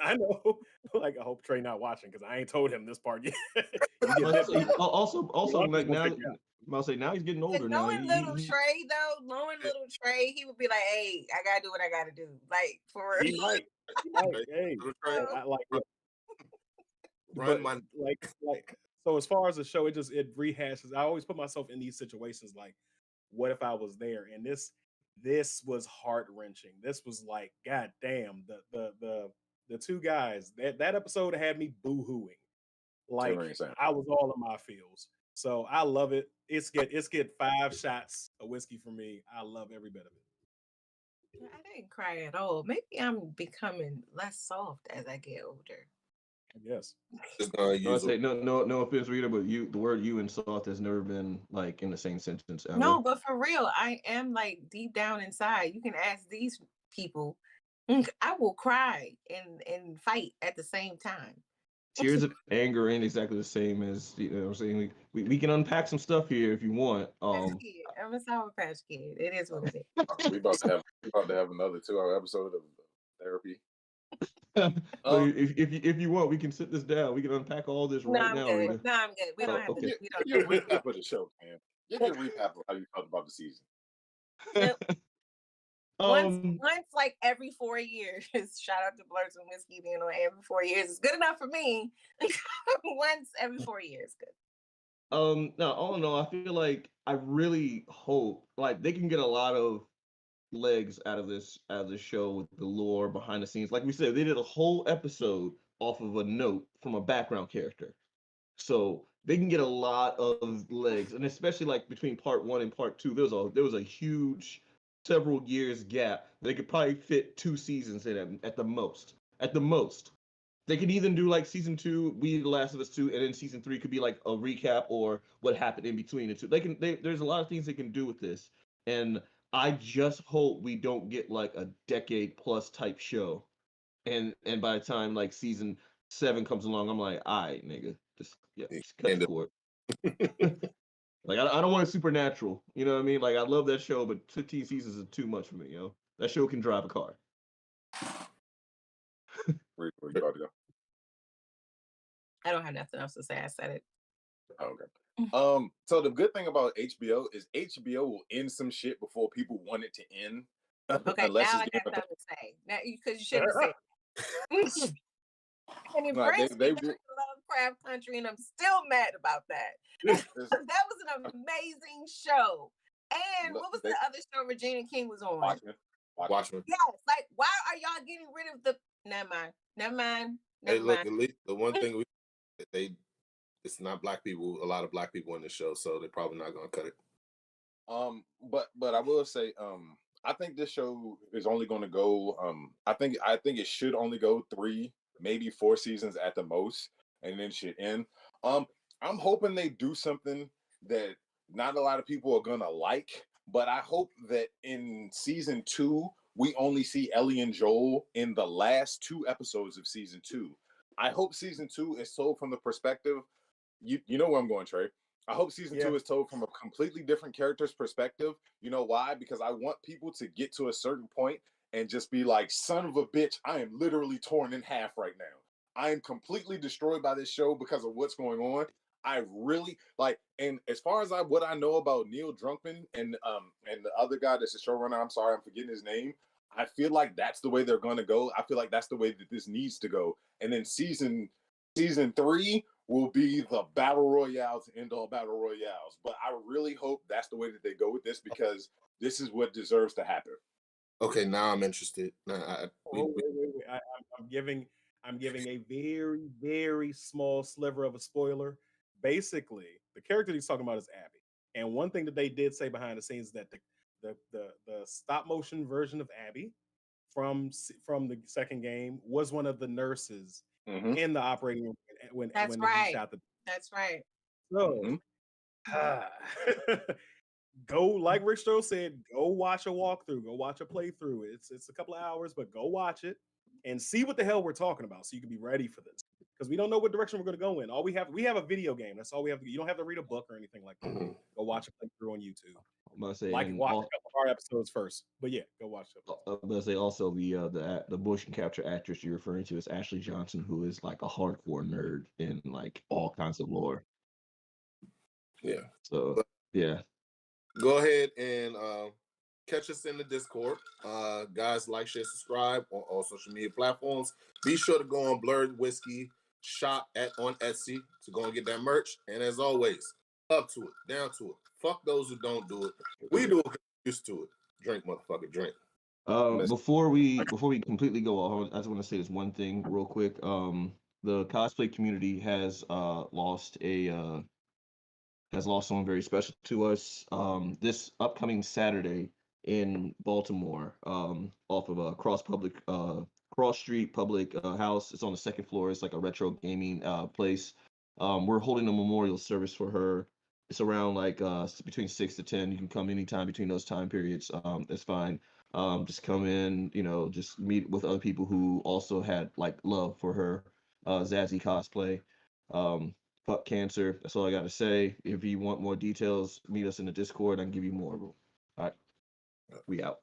I know. Like, I hope Trey not watching, because I ain't told him this part yet. also, like, now I'll say, now he's getting older. Knowing little Trey, he would be like, "Hey, I gotta do what I gotta do." Like, for he might. Hey, I like run my like. So as far as the show, it rehashes. I always put myself in these situations, like, what if I was there? And this was heart wrenching. This was like, god damn, the two guys, that episode had me boo-hooing. Like, I was all in my feels. So I love it. It's get 5 shots of whiskey for me. I love every bit of it. I didn't cry at all. Maybe I'm becoming less soft as I get older. Yes. I say no offense, Rita, but the word "you" and "soft" has never been like in the same sentence ever. No, but for real, I am like deep down inside. You can ask these people. I will cry and fight at the same time. Tears of Anger ain't exactly the same as you know what I'm saying. We can unpack some stuff here if you want. I'm a Sour Patch Kid. It is what it is. we about to have another 2-hour episode of therapy. So if you want, we can sit this down. We can unpack all this No, right I'm now. good. Rita. No, I'm good. We don't have Okay. to. We don't. Give a recap of the show, man. Give me a recap of how you felt about the season. Yep. Um, Once like every 4 years. Shout out to Blerds and Whiskey being on every 4 years. It's good enough for me. Once every 4 years, good. no, all in all, I feel like I really hope like they can get a lot of legs out of this show with the lore behind the scenes. Like we said, they did a whole episode off of a note from a background character. So they can get a lot of legs, and especially like between part 1 and part 2, there was a huge several years gap. They could probably fit 2 seasons in it at the most. At the most, they could even do like season 2, We The Last of Us 2, and then season 3 could be like a recap or what happened in between the two. There's a lot of things they can do with this, and I just hope we don't get like a decade plus type show, and by the time like season 7 comes along, I'm like, all right, nigga, just cut the cord. Like I don't want a Supernatural, you know what I mean? Like I love that show, but 15 seasons is too much for me, yo. That show can drive a car. Where you about to go? I don't have nothing else to say. I said it. Okay. So the good thing about HBO is HBO will end some shit before people want it to end. Okay, now I got something to say. Now, because you shouldn't have said it. And it brings me back to Lovecraft Country, and I'm still mad about that. That was an amazing show. And what was the other show Regina King was on? Watchmen. Yes, like why are y'all getting rid of the? Never mind. Hey, look, at least the one thing it's not black people. A lot of black people in the show, so they're probably not gonna cut it. But I will say, I think this show is only going to go. I think it should only go 3, maybe 4 seasons at the most, and then should end. I'm hoping they do something that not a lot of people are gonna like, but I hope that in season 2 we only see Ellie and Joel in the last 2 episodes of season 2. I hope season 2 is told from the perspective. You know where I'm going, Trey. I hope season 2 is told from a completely different character's perspective. You know why? Because I want people to get to a certain point and just be like, son of a bitch, I am literally torn in half right now. I am completely destroyed by this show because of what's going on. I really like, and as far as what I know about Neil Druckmann and the other guy that's the showrunner, I'm sorry, I'm forgetting his name. I feel like that's the way they're gonna go. I feel like that's the way that this needs to go. And then season 3 will be the battle royales, end all battle royales. But I really hope that's the way that they go with this, because this is what deserves to happen. Okay, now I'm interested. Wait. I'm giving a very, very small sliver of a spoiler. Basically, the character he's talking about is Abby. And one thing that they did say behind the scenes is that the stop motion version of Abby from the second game was one of the nurses in the operating room when he shot the. That's right. So, go, like Rick Stroh said, go watch a walkthrough, go watch a playthrough. It's a couple of hours, but go watch it and see what the hell we're talking about, so you can be ready for this. Because we don't know what direction we're going to go in. We have a video game. That's all we have. You don't have to read a book or anything like that. Go watch a playthrough on YouTube. I'm gonna say, watch a couple of our episodes first. But yeah, go watch it. I'm gonna say also the motion capture actress you're referring to is Ashley Johnson, who is like a hardcore nerd in like all kinds of lore. Yeah. So yeah. Go ahead and catch us in the Discord. Guys, like, share, subscribe on all social media platforms. Be sure to go on Blerds Whiskey shop on Etsy to go and get that merch. And as always, up to it, down to it. Fuck those who don't do it. We do it, used to it. Drink, motherfucker, drink. Before we completely go off, I just want to say this one thing real quick. The cosplay community has lost someone very special to us. This upcoming Saturday in Baltimore, off of Cross Street Public House. It's on the second floor. It's like a retro gaming place. We're holding a memorial service for her. It's around like between 6 to 10. You can come anytime between those time periods. That's fine. Just come in, just meet with other people who also had like love for her. Zazzy cosplay. Fuck cancer. That's all I gotta say. If you want more details, meet us in the Discord. I can give you more of them. All right, we out.